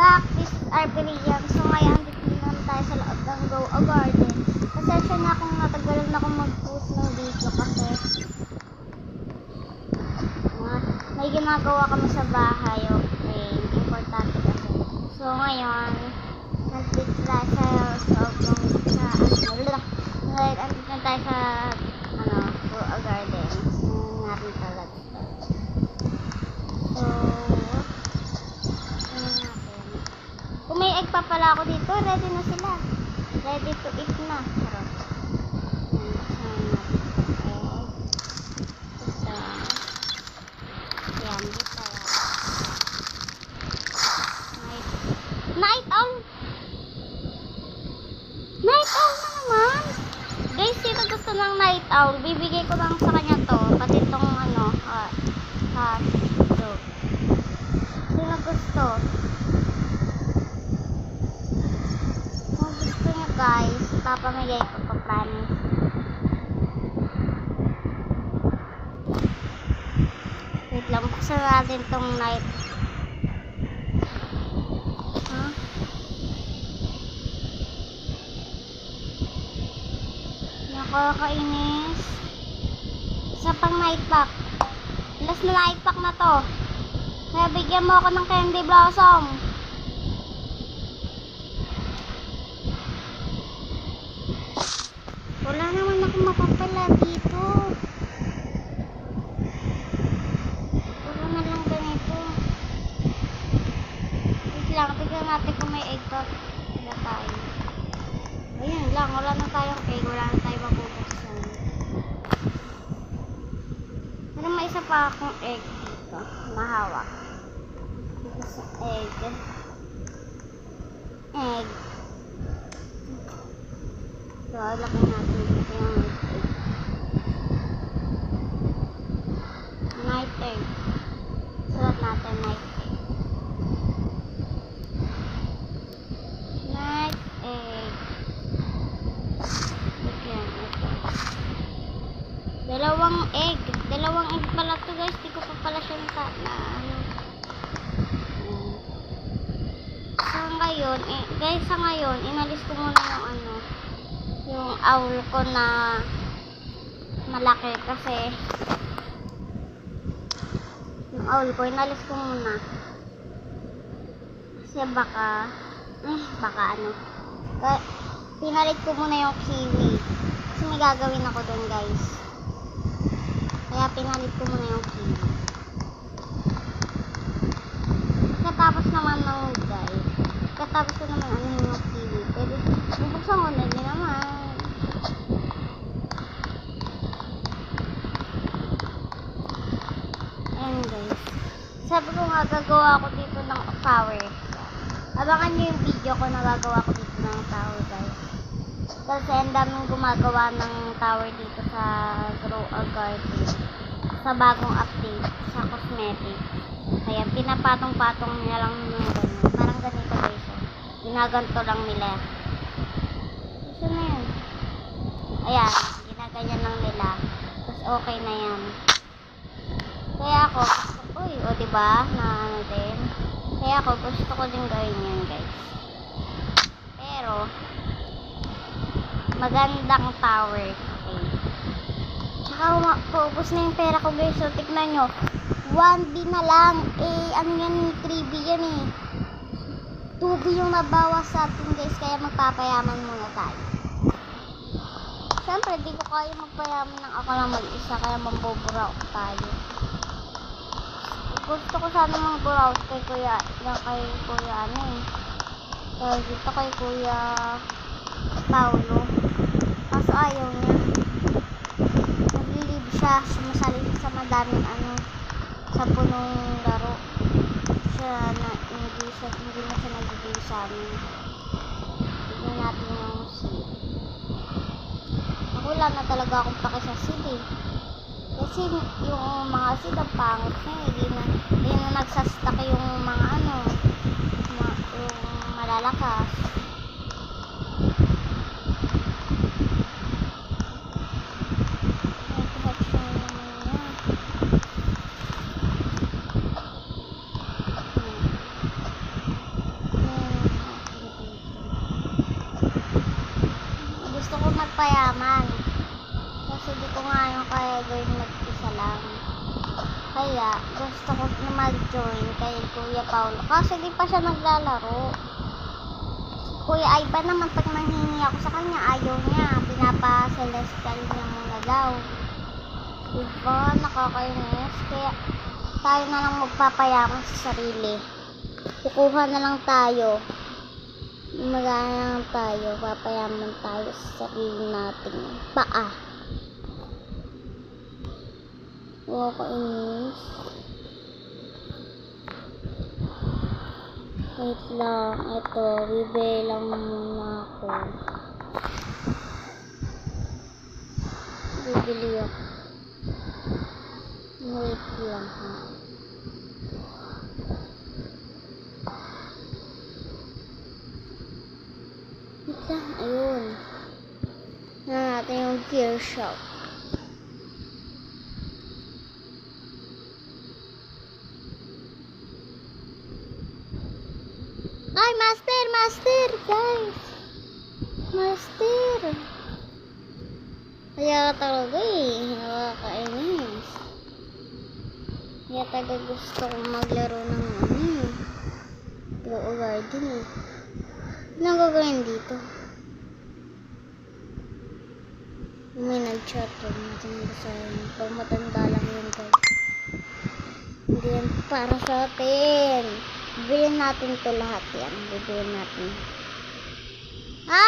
back, this is RP Liam. So ngayon, dito naman tayo sa loob ng Grow a Garden. Pasensya na kung natagalan na akong mag-post ng video kasi may ginagawa kami sa bahay. Okay, importante kasi. So ngayon, nandito tayo sa loob ng andito na tayo sa Grow a Garden. Natin talaga. So kung may egg pa pala ako dito, ready na sila. Ready to eat na. Charot. Yan, dito. Night owl! Night owl na naman! Guys, sino gusto ng night owl? Bibigay ko lang sa kanya to. Pati itong sino gusto? Guys, papamigay ko pa, promise. Wait lang, buksan natin tong night. Nakakainis. Isa pang night pack. Last na night pack na to. Kaya bigyan mo ako ng candy blossom. Wala naman akong mapapala dito. Wala na lang ganito. Wait lang, tignan natin kung may egg to. Wala tayo. Ayun lang, wala na tayong egg. Wala na tayong mabubuksan. Pero may isa pa akong egg dito. Mahawak. Dito sa egg. Egg. So, laki natin dito yung night egg. Sulat natin night egg. Night egg. Bigyan ito. Dalawang egg. Dalawang egg pala to guys. Di ko pa pala siya sa ngayon, inalis ko muna yung owl ko na malaki kasi yung owl ko inalis ko muna kasi baka pinalit ko muna yung kiwi kasi may gagawin ako dun guys, kaya pinalit ko muna yung kiwi. Katapos naman yung kiwi, pwede bubuksan ko na din naman. Ayan guys, sabi ko nga gagawa ako dito ng tower. Abangan nyo yung video ko na gagawa ko dito ng tower guys, kasi ang daming gumagawa ng tower dito sa Grow a Garden sa bagong update sa cosmetic. Kaya pinapatong-patong nila lang ng ganun. Parang ganito guys. Ginaganto lang nila. Gusto na yan. Ayan. Ginaganyan lang nila. Tapos okay na yan. Kaya ako, diba? Din. Kaya ako, gusto ko din gawin yan guys. Pero, magandang tower. Okay. Tsaka, paubos na yung pera ko guys. So, tignan nyo. 1B na lang. Ano yan? 3B yan 2B yung nabawas sa atin guys. Kaya magpapayaman muna tayo. Siyempre, di ko kaya magpayaman ng ako lang mag-isa. Kaya mambuburaw tayo. Gusto ko sana mamburaw kay kuya. Kaya dito kay kuya Paulo. Kaso ayaw niya. Naglilib siya. Sumasali sa madaming sa punong laro siya na hindi na siya nagiging sa amin. Tignan natin yung seed. Wala na talaga akong pake sa seed kasi yung mga seed ang pangit niya hindi na nagsastock yung mga yung malalakas. Kaya gusto ko na mag-join kay Kuya Paulo. Kasi di pa siya naglalaro. Kuya Ivan naman, pag nanghingi ako sa kanya, ayaw niya. Pinapa-celestial niya muna daw. Diba? Nakakainis. Kaya tayo na lang magpapayaman sa sarili. Kukuha na lang tayo. Magana lang tayo. Papayaman tayo sa sarili natin. Paa. Nakakainis. Wait lang. Ito. Bibili lang muna ako. Bibili ako. Wait lang ha. Wait lang. Ayun. Na natin yung gear shop. Ay, master! Master! Guys! Master! Kaya talaga nakakainis. Kaya talaga gusto kong maglaro ng Grow Garden eh. Anong gagawin dito? May nag-chat doon. Natin basahin. Pag matanda lang yun guys. Hindi yan para sa atin. Bibilin natin ito lahat yan. Bibilin natin. Ha?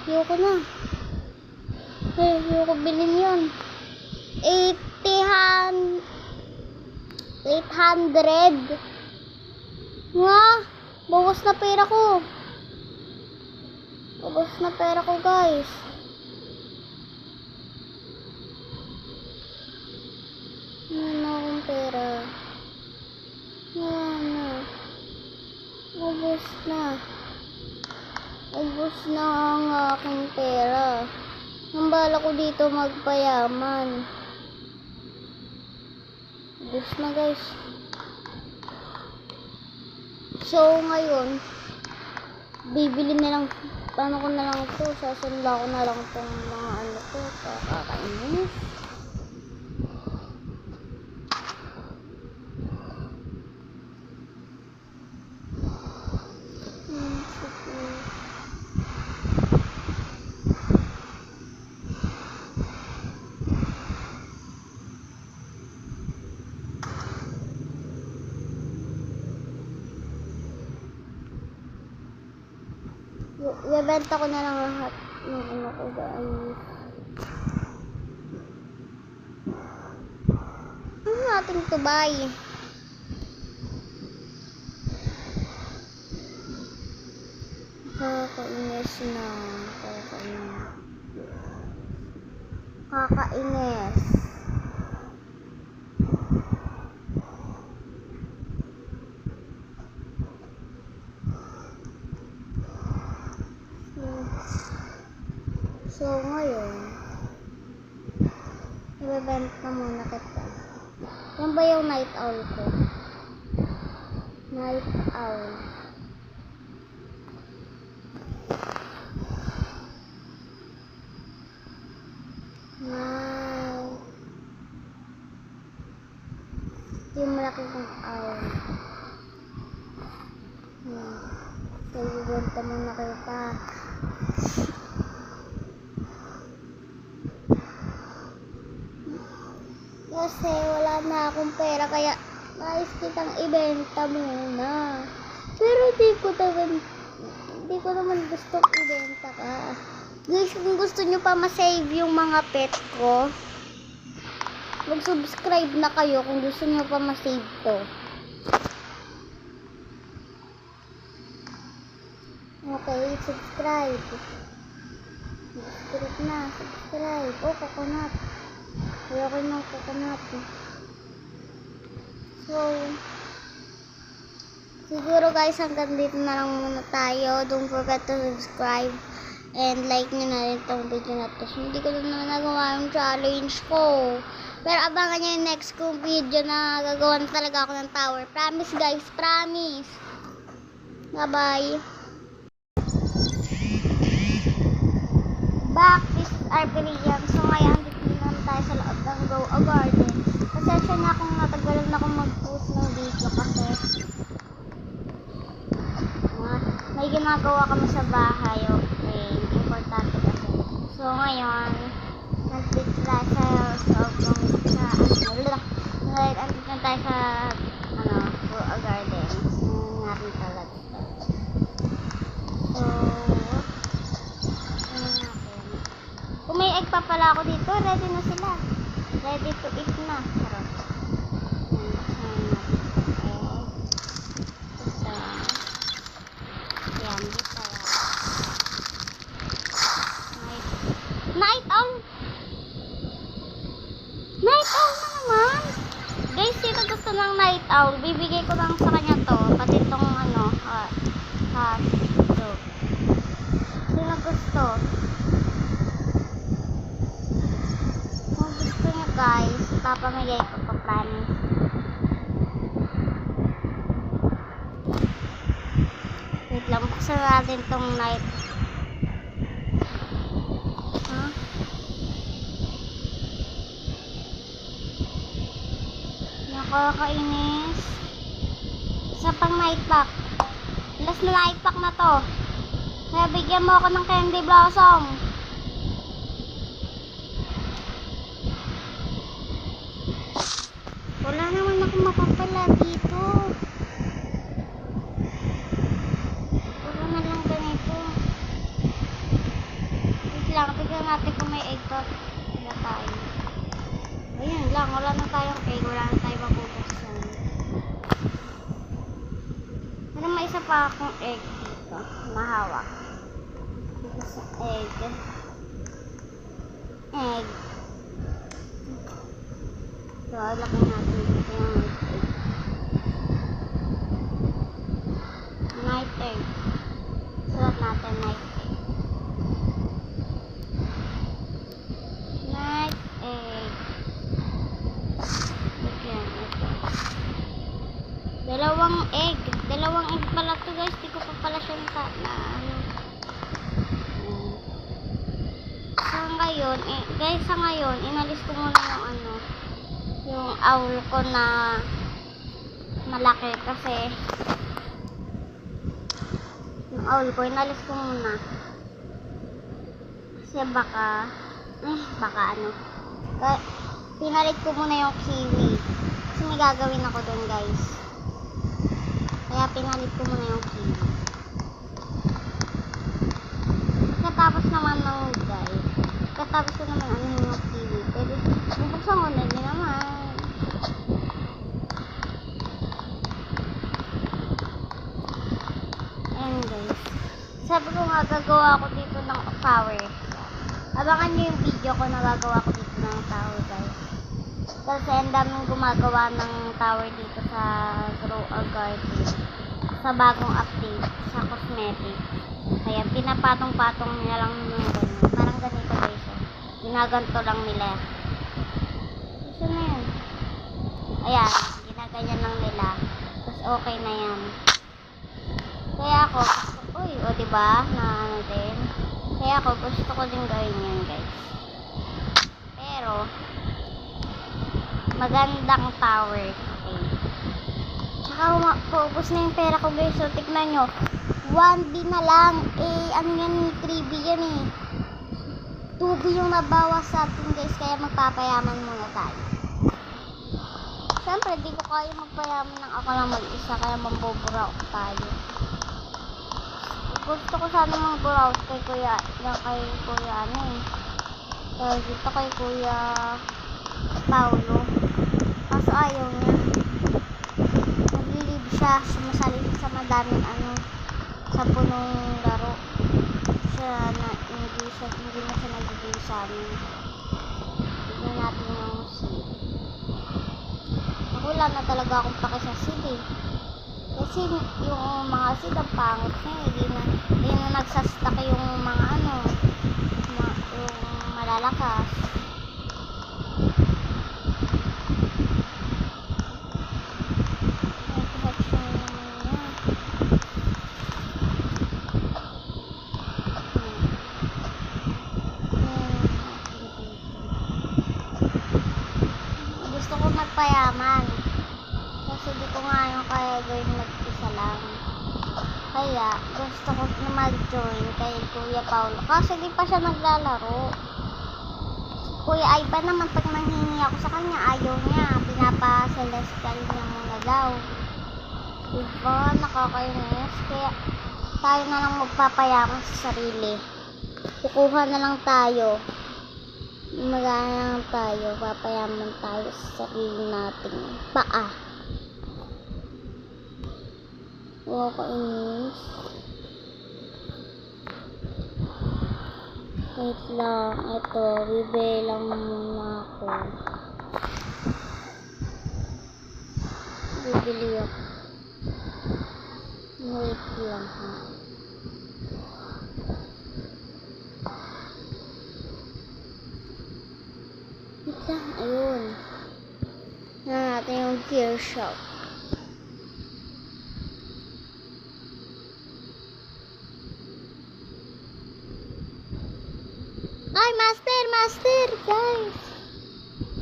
Ayoko na. Ayoko bilhin yun. 800. Nga, bawas na pera ko. Bawas na pera ko guys. Wala akong pera. Wala na. Ubus na. Ubus na ang aking pera. Ang bala ko dito magpayaman. Ubus na guys. So ngayon, bibili na lang, paano ko na lang ito, sasunda ko na lang itong mga ano ko, kakainis. Ibebenta ko na lang lahat ng ano ko guys. Ano natin to buy? Kakainis na. Kakainis. So, ngayon, i-event na muna kita. Yan ba yung night owl ko? Night owl. Night. Yung malaki kong owl. So, i-event na muna kita. Kasi wala na akong pera kaya nais kitang ibenta muna. Pero di ko naman gustong ibenta ka. Guys, kung gusto nyo pa ma-save yung mga pet ko, mag-subscribe na kayo kung gusto nyo pa ma-save to. Okay, subscribe. Subscribe na, subscribe. Oh, coconut. Ayoko ng coconut. So, siguro guys, hanggang dito na lang muna tayo. Don't forget to subscribe and like nyo na rin itong video na to. So, hindi ko na nagawa yung challenge ko. Pero abangan nyo yung next kong video na gagawa na talaga ako ng tower. Promise guys, promise. Bye-bye. Back, this is RP Liam. So, ngayon, dito naman tayo tayo sa loob ng Grow a Garden. Pasensya na kung natagalan na akong mag-post ng video kasi may ginagawa kami sa bahay. Okay, importante kasi. So ngayon, nandito tayo sa loob ng andito na tayo sa Grow a Garden. Natin talaga. So, kung may egg pa pala ako dito, ready na sila. Ready to eat na. Charot. Yan, dito. Night owl! Night owl na naman! Guys, sino gusto ng night owl? Bibigay ko lang sa kanya to. Pati itong ito. Sino gusto? Kung gusto nyo guys, papamigay ko pa, promise. Wait lang, buksan natin tong night. Nakakainis. Isa pang night pack. Last na night pack na to. Kaya bigyan mo ako ng candy blossom. Wala naman ako mapapala dito. Wala na lang ganito. Wait lang, tignan natin kung may egg pa. Wala tayo. Ayun lang, wala na tayong egg. Wala na tayong mabubuksan. Pero may isa pa akong egg dito. Mahawak. Dito sa egg. Egg. So, laki natin dito yung egg. Night egg. Sulat natin night egg. Night egg. Okay, ito. Dalawang egg. Dalawang egg pala to guys. Di ko pa pala siya sa ngayon, inalis ko muna yung owl ko na malaki kasi yung owl ko, inalis ko muna kasi baka pinalit ko muna yung kiwi kasi may gagawin ako dun guys, kaya pinalit ko muna yung kiwi. Katapos ko naman yung kiwi, pwede bubuksan ko na din naman. Ayan guys, sabi ko nga gagawa ako dito ng tower. Abangan nyo yung video ko na gagawa ko dito ng tower guys, kasi ang daming gumagawa ng tower dito sa Grow a Garden sa bagong update sa cosmetic. Kaya pinapatong-patong nila lang yung ganyan. Parang ganito guys. Ginaganto lang nila. Gusto na yan. Ayan. Ginaganyan lang nila. Tapos okay na yan. Kaya ako, o diba? Na ano din. Kaya ako, gusto ko din gawin yan guys. Pero, magandang tower. Okay. Tsaka, paubos na yung pera ko guys. So, tignan nyo. 1B na lang. Ano yan, 3B yan 2B yung nabawas sa atin guys. Kaya magpapayaman muna tayo. Siyempre, di ko kaya magpayaman ng ako lang mag-isa. Kaya mambuburaw tayo. Gusto ko sana mamburaw kay Kuya dito kay Kuya Paulo. Kaso ayaw niya. Naglilib siya. Sumasali sa madaming sa punong laro hindi na siya nagiging sa amin. Tignan natin yung seed. Wala na talaga akong pake sa seed kasi yung mga seed ang pangit na hindi na nagsastock yung mga yung malalakas. magpayaman. Kasi di ko nga yung kaya gawin mag-isa lang. Kaya gusto ko na mag-join kay Kuya Paulo. Kasi di pa siya naglalaro. Kuya Ivan naman pag nanghingi ako sa kanya, ayaw niya. Pinapa-celestial niya muna daw. Diba? Nakakainis. Kaya tayo na lang magpapayaman sa sarili. Kukuha na lang tayo. Magana lang tayo. Papayaman tayo sa sarili natin. Paa. Nakakainis. Wait lang. Ito. Bibili lang muna ako. Bibili ako. Wait lang ha. Wait lang. Ayun. Na natin yung gear shop. Ay, master! Master! Guys!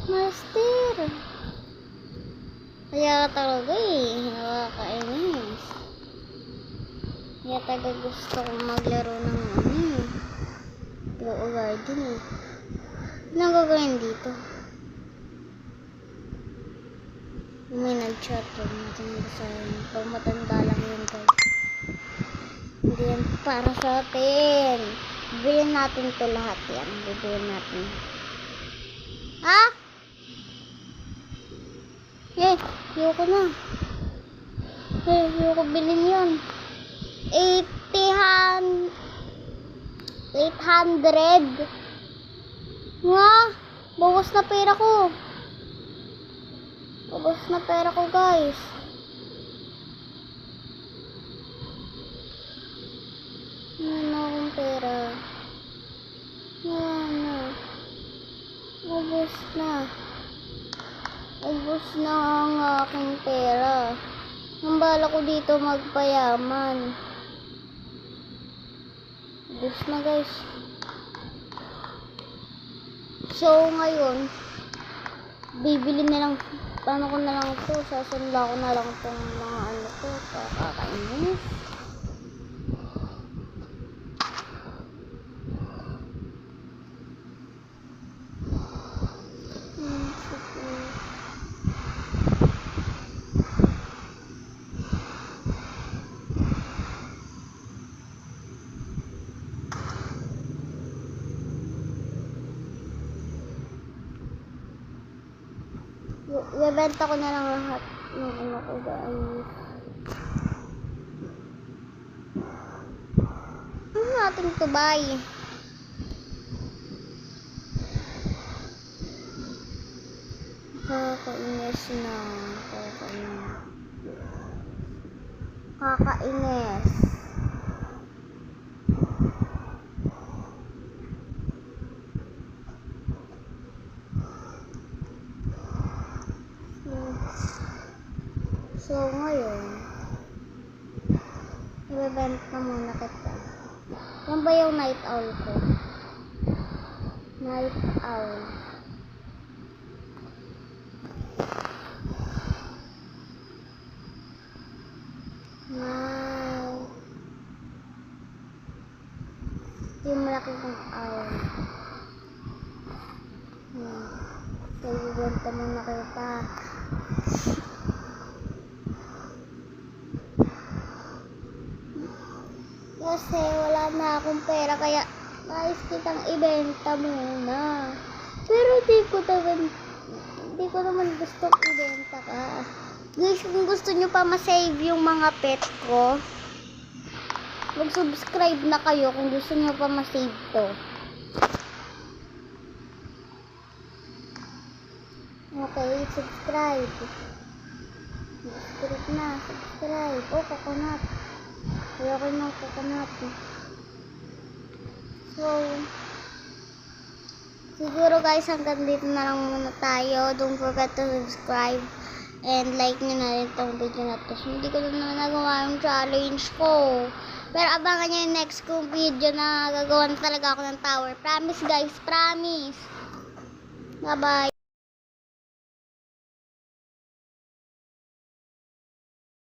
Master! Kaya talaga nakakainis. Kaya talaga gusto kong maglaro ng Grow Garden Ano ang gagawin dito? May nag-chat yun. Natin basahin. Pag matanda lang yun guys. Hindi yan para sa atin. Bibilin natin to lahat yan. Bibilin natin. Ha? Ayoko na. Ayoko bilhin yun. 800. Nga, bawas na pera ko. Bawas na pera ko guys. Wala akong pera. Wala na. Ubus na. Ubus na ang aking pera. Ang bala ko dito magpayaman. Ubus na guys. So ngayon, bibili na lang, paano ko na lang ito, sasanda ko na lang itong mga ano ko, kakainis. Ibebenta ko na lang lahat ng ano ko guys. Ano natin to buy? Kakainis na. Kakainis. So, ngayon, ibebenta muna kita. Yan ba yung night owl ko? Night owl. Night. Ito yung malaki kong owl. So, ibebenta muna kita. Kasi wala na akong pera kaya nais kitang ibenta muna. Pero di ko naman gustong ibenta ka. Guys, kung gusto nyo pa ma-save yung mga pet ko, mag-subscribe na kayo kung gusto nyo pa ma-save to. Okay, subscribe. Subscribe na, subscribe. Oh, coconut. Ayoko ng coconut. So, siguro guys, hanggang dito na lang muna tayo. Don't forget to subscribe and like nyo na rin itong video na to. So, hindi ko na nagawa yung challenge ko. Pero abangan nyo yung next kong video na gagawa na talaga ako ng tower. Promise guys, promise. Bye-bye.